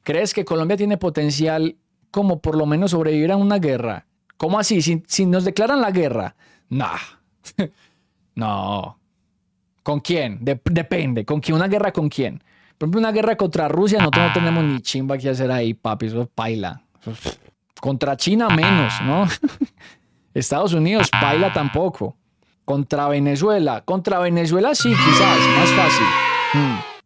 ¿Crees que Colombia tiene potencial como por lo menos sobrevivir a una guerra? ¿Cómo así? Si nos declaran la guerra. Nah. No. ¿Con quién? Depende. ¿Con quién? ¿Una guerra con quién? Por ejemplo, una guerra contra Rusia, nosotros no tenemos ni chimba que hacer ahí, papi. Eso es paila. Contra China menos, ¿no? Estados Unidos, paila tampoco. Contra Venezuela. Contra Venezuela sí, quizás, más fácil.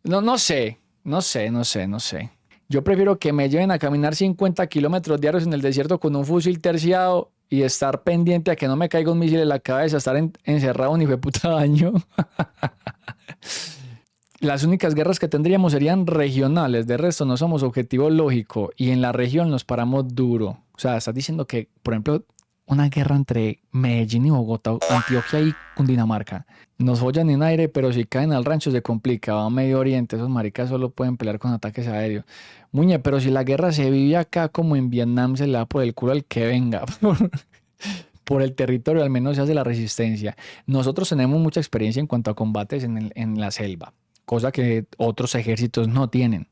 No sé. Yo prefiero que me lleven a caminar 50 kilómetros diarios en el desierto con un fusil terciado y estar pendiente a que no me caiga un misil en la cabeza, estar encerrado un hijo de puta año. Las únicas guerras que tendríamos serían regionales, de resto no somos objetivo lógico y en la región nos paramos duro. O sea, estás diciendo que, por ejemplo, una guerra entre Medellín y Bogotá, Antioquia y Cundinamarca. Nos follan en aire, pero si caen al rancho se complica. Va a Medio Oriente, esos maricas solo pueden pelear con ataques aéreos. Muñe, pero si la guerra se vive acá como en Vietnam, se le da por el culo al que venga. Por el territorio al menos se hace la resistencia. Nosotros tenemos mucha experiencia en cuanto a combates en la selva, cosa que otros ejércitos no tienen.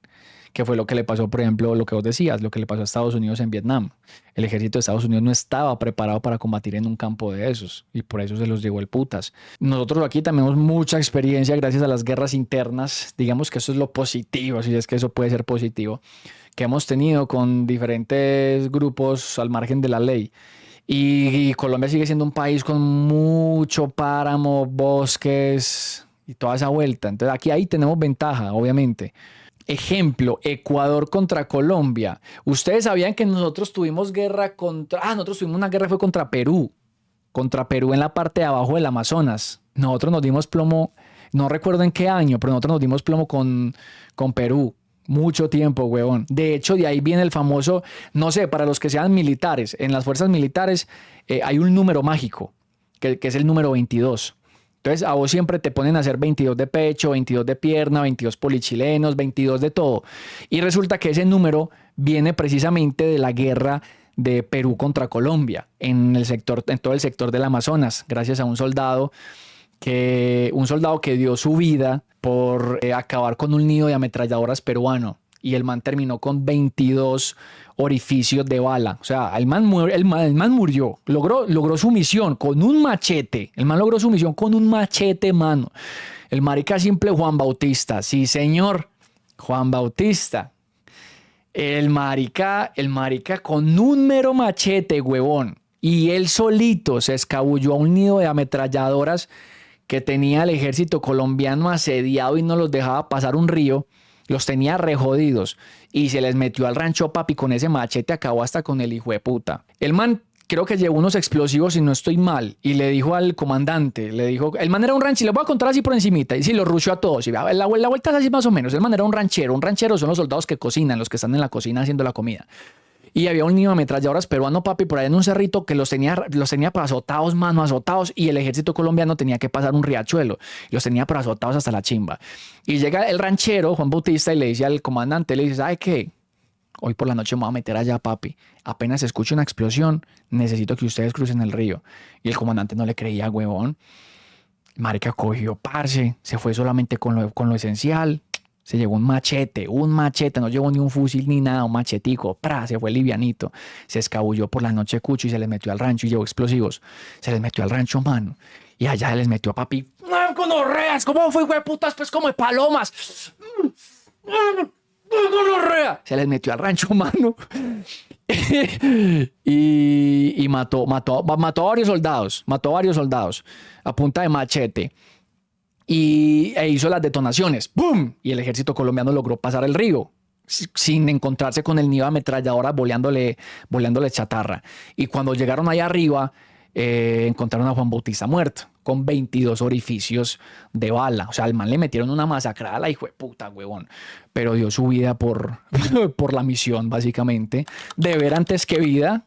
Que fue lo que le pasó, por ejemplo, lo que vos decías, lo que le pasó a Estados Unidos en Vietnam. El ejército de Estados Unidos no estaba preparado para combatir en un campo de esos y por eso se los llevó el putas. Nosotros aquí tenemos mucha experiencia gracias a las guerras internas, digamos que eso es lo positivo, si es que eso puede ser positivo, que hemos tenido con diferentes grupos al margen de la ley. Y Colombia sigue siendo un país con mucho páramo, bosques y toda esa vuelta. Entonces aquí ahí tenemos ventaja, obviamente. Ejemplo, Ecuador contra Colombia. Ustedes sabían que nosotros tuvimos guerra contra... nosotros tuvimos una guerra, fue contra Perú. Contra Perú en la parte de abajo del Amazonas. Nosotros nos dimos plomo, no recuerdo en qué año, pero nosotros nos dimos plomo con Perú. Mucho tiempo, huevón. De hecho, de ahí viene el famoso, no sé, para los que sean militares, en las fuerzas militares hay un número mágico, que es el número 22. Entonces, a vos siempre te ponen a hacer 22 de pecho, 22 de pierna, 22 polichilenos, 22 de todo. Y resulta que ese número viene precisamente de la guerra de Perú contra Colombia, en todo el sector del Amazonas, gracias a un soldado que dio su vida por acabar con un nido de ametralladoras peruano. Y el man terminó con 22 orificios de bala. O sea, el man murió. Logró su misión con un machete. El man logró su misión con un machete, mano. El marica simple Juan Bautista. Sí, señor. Juan Bautista. El marica con un mero machete, huevón. Y él solito se escabulló a un nido de ametralladoras que tenía el ejército colombiano asediado y no los dejaba pasar un río. Los tenía rejodidos y se les metió al rancho, papi, con ese machete acabó hasta con el hijo de puta. El man creo que llevó unos explosivos si no estoy mal y le dijo al comandante, el man era un ranchero, les voy a contar así por encimita y sí, lo rushó a todos. Y la vuelta es así más o menos, el man era un ranchero son los soldados que cocinan, los que están en la cocina haciendo la comida. Y había un niño de ametralladoras peruano, papi, por ahí en un cerrito que los tenía para azotados, mano, azotados. Y el ejército colombiano tenía que pasar un riachuelo. Los tenía para azotados hasta la chimba. Y llega el ranchero, Juan Bautista, y le dice al comandante, le dice, ¿sabe qué? Hoy por la noche me voy a meter allá, papi. Apenas escucho una explosión, necesito que ustedes crucen el río. Y el comandante no le creía, huevón. Marica cogió, parce, se fue solamente con lo esencial. Se llevó un machete, no llevó ni un fusil ni nada, un machetico, se fue livianito. Se escabulló por la noche cucho y se les metió al rancho y llevó explosivos. Se les metió al rancho, mano. Y allá se les metió a papi. ¡Gonorreas! ¿Cómo fue, güey, putas? Pues como de palomas. ¡Gonorrea! Se les metió al rancho, mano. y mató a varios soldados a punta de machete. E hizo las detonaciones. ¡Bum! Y el ejército colombiano logró pasar el río sin encontrarse con el nido de ametralladoras voleándole chatarra. Y cuando llegaron allá arriba, encontraron a Juan Bautista muerto, con 22 orificios de bala. O sea, al man le metieron una masacrada a la hijo de puta, huevón. Pero dio su vida por la misión, básicamente. Deber antes que vida.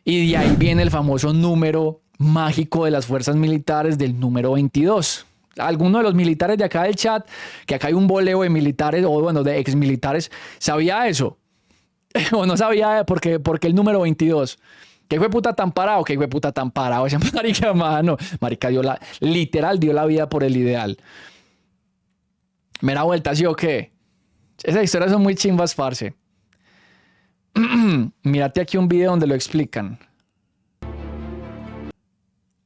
Y de ahí viene el famoso número mágico de las fuerzas militares del número 22. Alguno de los militares de acá del chat, que acá hay un boleo de militares, o bueno, de exmilitares, ¿sabía eso? ¿O no sabía por qué el número 22? ¿Qué hijo de puta tan parado? ¿Qué hijo de puta tan parado? Esa marica, mano. Marica literal dio la vida por el ideal. Mera vuelta, ¿sí o qué? Esas historias son muy chimbas, parce. Mírate aquí un video donde lo explican.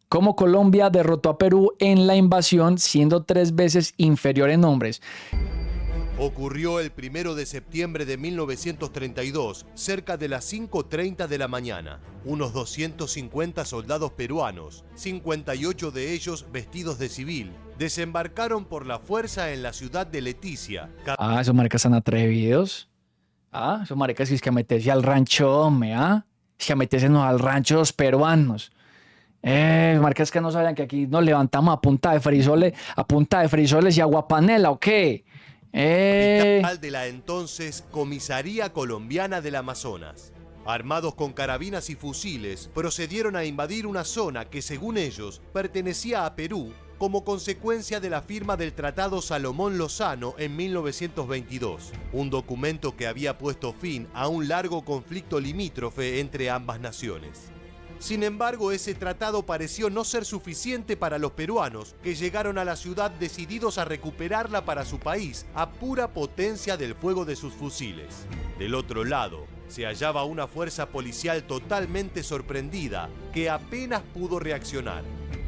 Cómo Colombia derrotó a Perú en la invasión, siendo 3 veces inferior en hombres. Ocurrió el 1 de septiembre de 1932, cerca de las 5:30 de la mañana. Unos 250 soldados peruanos, 58 de ellos vestidos de civil, desembarcaron por la fuerza en la ciudad de Leticia. Esos maricas están atrevidos. Esos maricas es que meterse al rancho, hombre, Es que meterse al rancho los peruanos. Maricas que no sabían que aquí nos levantamos a punta de frisoles y aguapanela, ¿o qué? Capital de la entonces Comisaría Colombiana del Amazonas. Armados con carabinas y fusiles, procedieron a invadir una zona que, según ellos, pertenecía a Perú como consecuencia de la firma del Tratado Salomón-Lozano en 1922, un documento que había puesto fin a un largo conflicto limítrofe entre ambas naciones. Sin embargo, ese tratado pareció no ser suficiente para los peruanos, que llegaron a la ciudad decididos a recuperarla para su país a pura potencia del fuego de sus fusiles. Del otro lado, se hallaba una fuerza policial totalmente sorprendida, que apenas pudo reaccionar.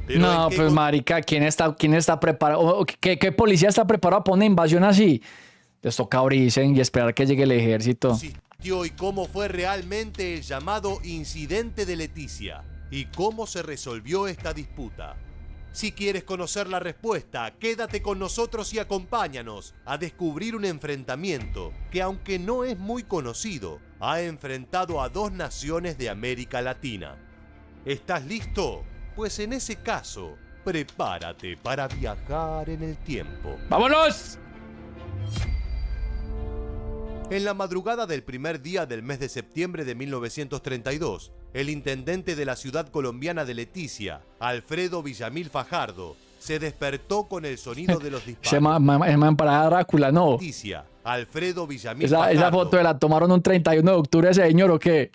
Pero no, pues marica, ¿quién está preparado? ¿Qué policía está preparado para una invasión así? Les toca abrirse y esperar que llegue el ejército. Y cómo fue realmente el llamado incidente de Leticia y cómo se resolvió esta disputa. Si quieres conocer la respuesta, quédate con nosotros y acompáñanos a descubrir un enfrentamiento que, aunque no es muy conocido, ha enfrentado a 2 naciones de América Latina. ¿Estás listo? Pues en ese caso, prepárate para viajar en el tiempo. ¡Vámonos! En la madrugada del primer día del mes de septiembre de 1932, el intendente de la ciudad colombiana de Leticia, Alfredo Villamil Fajardo, se despertó con el sonido de los disparos. Se llama para Drácula, ¿no? Leticia, Alfredo Villamil Fajardo. Esa foto la tomaron un 31 de octubre ese señor, ¿o qué?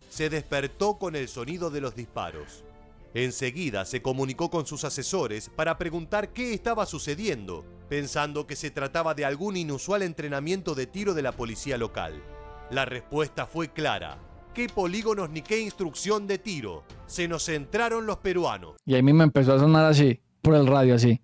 Se despertó con el sonido de los disparos. Enseguida se comunicó con sus asesores para preguntar qué estaba sucediendo, pensando que se trataba de algún inusual entrenamiento de tiro de la policía local. La respuesta fue clara. ¿Qué polígonos ni qué instrucción de tiro? Se nos entraron los peruanos. Y ahí mismo empezó a sonar así, por el radio así.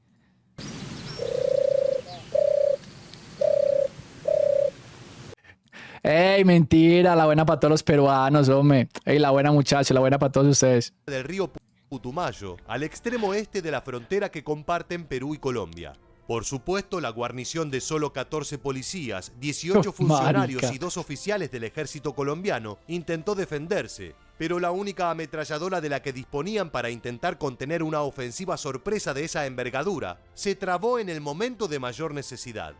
¡Ey, mentira! La buena para todos los peruanos, hombre. ¡Ey, la buena muchacha, la buena para todos ustedes! Del río Putumayo, al extremo este de la frontera que comparten Perú y Colombia. Por supuesto, la guarnición de solo 14 policías, 18 funcionarios y 2 oficiales del ejército colombiano intentó defenderse, pero la única ametralladora de la que disponían para intentar contener una ofensiva sorpresa de esa envergadura se trabó en el momento de mayor necesidad.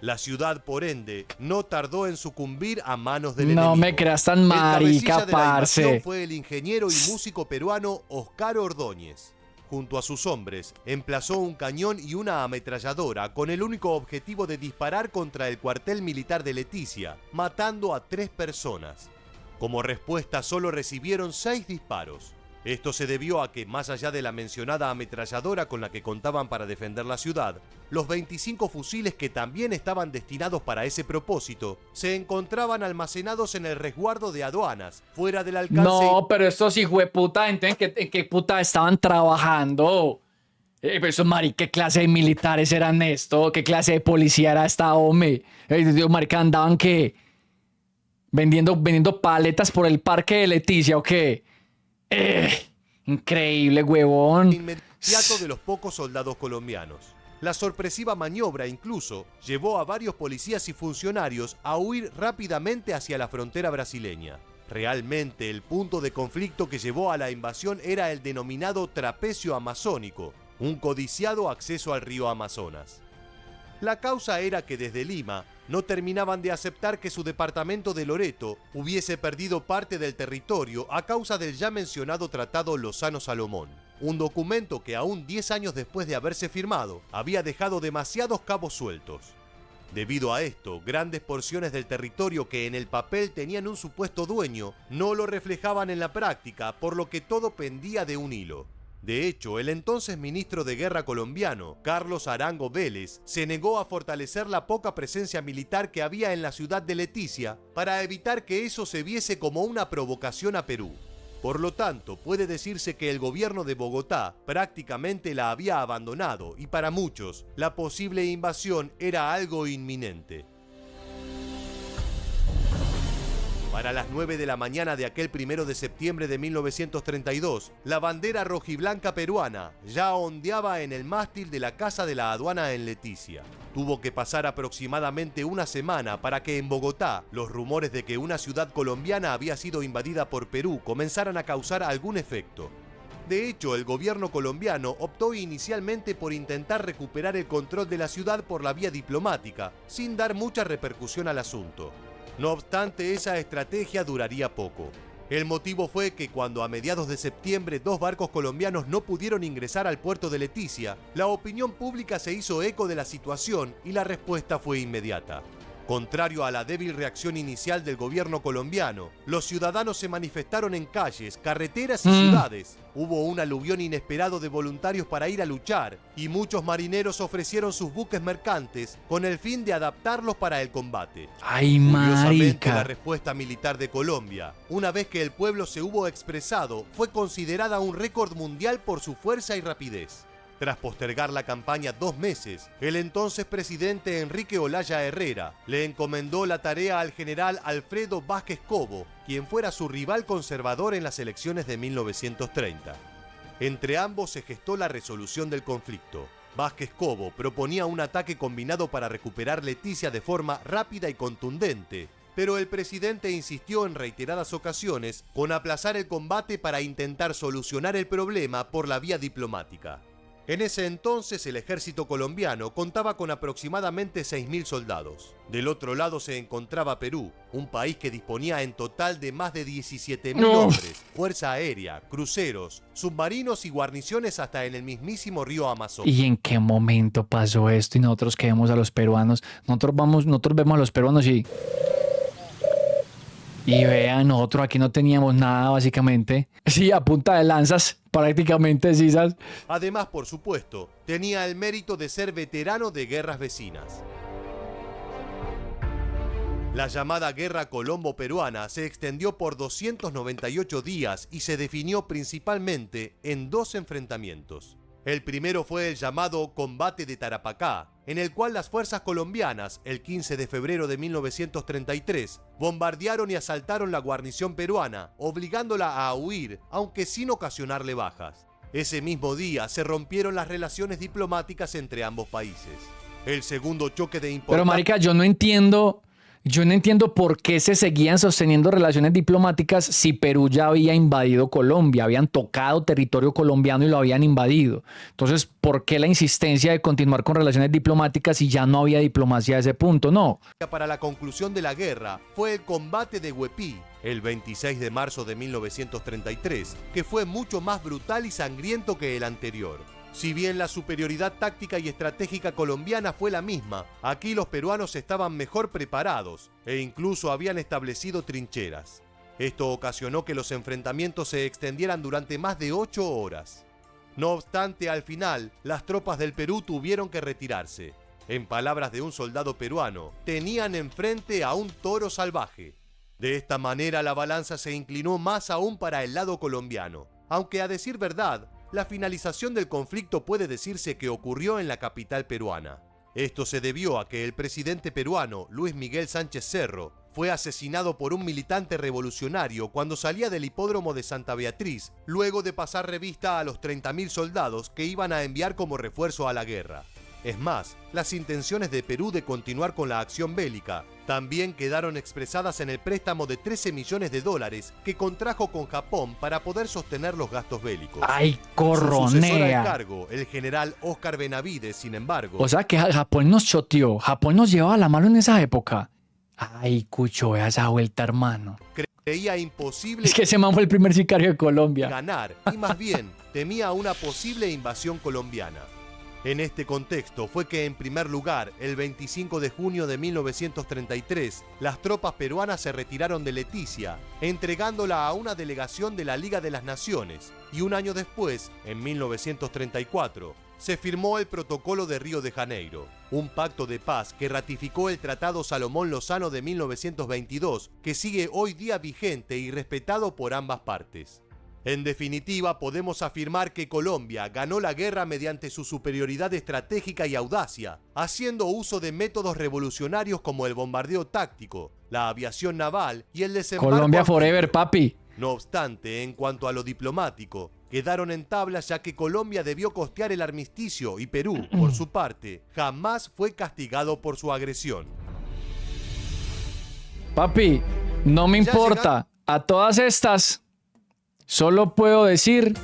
La ciudad, por ende, no tardó en sucumbir a manos del enemigo. No me creas tan marica, parce. Fue el ingeniero y músico peruano Oscar Ordóñez. Junto a sus hombres, emplazó un cañón y una ametralladora con el único objetivo de disparar contra el cuartel militar de Leticia, matando a 3 personas. Como respuesta, solo recibieron 6 disparos. Esto se debió a que, más allá de la mencionada ametralladora con la que contaban para defender la ciudad, los 25 fusiles que también estaban destinados para ese propósito se encontraban almacenados en el resguardo de aduanas, fuera del alcance... No, pero estos hijueputa, ¿en qué puta estaban trabajando? Pero esos marica, ¿qué clase de militares eran esto? ¿Qué clase de policía era esta, hombre? Marica, ¿andaban qué? ¿Vendiendo paletas por el parque de Leticia o qué? Increíble, huevón. Inmediato de los pocos soldados colombianos. La sorpresiva maniobra incluso llevó a varios policías y funcionarios a huir rápidamente hacia la frontera brasileña. Realmente el punto de conflicto que llevó a la invasión era el denominado trapecio amazónico, un codiciado acceso al río Amazonas. La causa era que desde Lima no terminaban de aceptar que su departamento de Loreto hubiese perdido parte del territorio a causa del ya mencionado Tratado Lozano-Salomón, un documento que aún 10 años después de haberse firmado había dejado demasiados cabos sueltos. Debido a esto, grandes porciones del territorio que en el papel tenían un supuesto dueño no lo reflejaban en la práctica, por lo que todo pendía de un hilo. De hecho, el entonces ministro de Guerra colombiano, Carlos Arango Vélez, se negó a fortalecer la poca presencia militar que había en la ciudad de Leticia para evitar que eso se viese como una provocación a Perú. Por lo tanto, puede decirse que el gobierno de Bogotá prácticamente la había abandonado y para muchos, la posible invasión era algo inminente. Para las 9 de la mañana de aquel 1 de septiembre de 1932, la bandera rojiblanca peruana ya ondeaba en el mástil de la Casa de la Aduana en Leticia. Tuvo que pasar aproximadamente una semana para que en Bogotá los rumores de que una ciudad colombiana había sido invadida por Perú comenzaran a causar algún efecto. De hecho, el gobierno colombiano optó inicialmente por intentar recuperar el control de la ciudad por la vía diplomática, sin dar mucha repercusión al asunto. No obstante, esa estrategia duraría poco. El motivo fue que cuando a mediados de septiembre 2 barcos colombianos no pudieron ingresar al puerto de Leticia, la opinión pública se hizo eco de la situación y la respuesta fue inmediata. Contrario a la débil reacción inicial del gobierno colombiano, los ciudadanos se manifestaron en calles, carreteras y ciudades. Hubo un aluvión inesperado de voluntarios para ir a luchar y muchos marineros ofrecieron sus buques mercantes con el fin de adaptarlos para el combate. ¡Ay, Curiosamente, la marica! respuesta militar de Colombia, una vez que el pueblo se hubo expresado, fue considerada un récord mundial por su fuerza y rapidez. Tras postergar la campaña 2 meses, el entonces presidente Enrique Olaya Herrera le encomendó la tarea al general Alfredo Vázquez Cobo, quien fuera su rival conservador en las elecciones de 1930. Entre ambos se gestó la resolución del conflicto. Vázquez Cobo proponía un ataque combinado para recuperar Leticia de forma rápida y contundente, pero el presidente insistió en reiteradas ocasiones con aplazar el combate para intentar solucionar el problema por la vía diplomática. En ese entonces el ejército colombiano contaba con aproximadamente 6.000 soldados. Del otro lado se encontraba Perú, un país que disponía en total de más de 17.000 hombres, fuerza aérea, cruceros, submarinos y guarniciones hasta en el mismísimo río Amazonas. ¿Y en qué momento pasó esto? Y nosotros que vemos a los peruanos, nosotros vemos a los peruanos y vean, nosotros aquí no teníamos nada básicamente. Sí, a punta de lanzas, prácticamente, sí, ¿sabes? Además, por supuesto, tenía el mérito de ser veterano de guerras vecinas. La llamada Guerra Colombo-Peruana se extendió por 298 días y se definió principalmente en 2 enfrentamientos. El primero fue el llamado Combate de Tarapacá, en el cual las fuerzas colombianas, el 15 de febrero de 1933, bombardearon y asaltaron la guarnición peruana, obligándola a huir, aunque sin ocasionarle bajas. Ese mismo día se rompieron las relaciones diplomáticas entre ambos países. El segundo choque de importancia... Pero marica, yo no entiendo por qué se seguían sosteniendo relaciones diplomáticas si Perú ya había invadido Colombia, habían tocado territorio colombiano y lo habían invadido. Entonces, ¿por qué la insistencia de continuar con relaciones diplomáticas si ya no había diplomacia a ese punto? No. Para la conclusión de la guerra fue el combate de Huepí, el 26 de marzo de 1933, que fue mucho más brutal y sangriento que el anterior. Si bien la superioridad táctica y estratégica colombiana fue la misma, aquí los peruanos estaban mejor preparados e incluso habían establecido trincheras. Esto ocasionó que los enfrentamientos se extendieran durante más de 8 horas. No obstante, al final, las tropas del Perú tuvieron que retirarse. En palabras de un soldado peruano, tenían enfrente a un toro salvaje. De esta manera, la balanza se inclinó más aún para el lado colombiano, aunque a decir verdad, la finalización del conflicto puede decirse que ocurrió en la capital peruana. Esto se debió a que el presidente peruano, Luis Miguel Sánchez Cerro, fue asesinado por un militante revolucionario cuando salía del hipódromo de Santa Beatriz, luego de pasar revista a los 30.000 soldados que iban a enviar como refuerzo a la guerra. Es más, las intenciones de Perú de continuar con la acción bélica también quedaron expresadas en el préstamo de $13 millones que contrajo con Japón para poder sostener los gastos bélicos. ¡Ay, Su sucesor al corronea! cargo, el general Óscar Benavides, sin embargo, O sea que Japón nos choteó, Japón nos llevaba la mano en esa época. Ay, cucho, vea esa vuelta, hermano. creía imposible Es que ese man fue el primer sicario de Colombia. ganar y más bien temía una posible invasión colombiana. En este contexto fue que, en primer lugar, el 25 de junio de 1933, las tropas peruanas se retiraron de Leticia, entregándola a una delegación de la Liga de las Naciones, y un año después, en 1934, se firmó el Protocolo de Río de Janeiro, un pacto de paz que ratificó el Tratado Salomón-Lozano de 1922, que sigue hoy día vigente y respetado por ambas partes. En definitiva, podemos afirmar que Colombia ganó la guerra mediante su superioridad estratégica y audacia, haciendo uso de métodos revolucionarios como el bombardeo táctico, la aviación naval y el desembarco Colombia anfibio. forever, papi. No obstante, en cuanto a lo diplomático, quedaron en tablas ya que Colombia debió costear el armisticio y Perú, por su parte, jamás fue castigado por su agresión. Papi, no me Ya importa. A todas estas, solo puedo decir...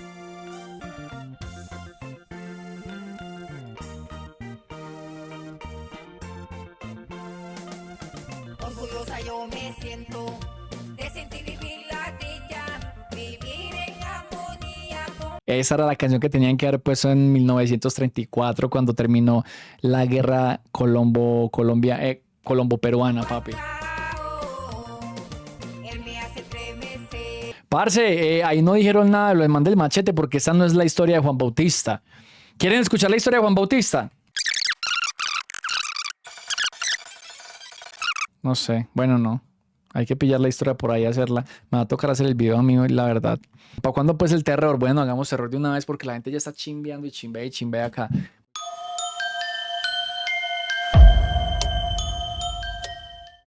Orgullosa yo me siento de sentir vivir la dicha, vivir en armonía con... Esa era la canción que tenían que haber puesto en 1934 cuando terminó la guerra colombo-peruana, papi. Él me hace estremecer. Parce, ahí no dijeron nada de lo de Man del Machete porque esta no es la historia de Juan Bautista. ¿Quieren escuchar la historia de Juan Bautista? No sé, bueno, no. Hay que pillar la historia por ahí y hacerla. Me va a tocar hacer el video amigo, la verdad. ¿Para cuándo pues el terror? Bueno, hagamos terror de una vez porque la gente ya está chimbeando y chimbea acá.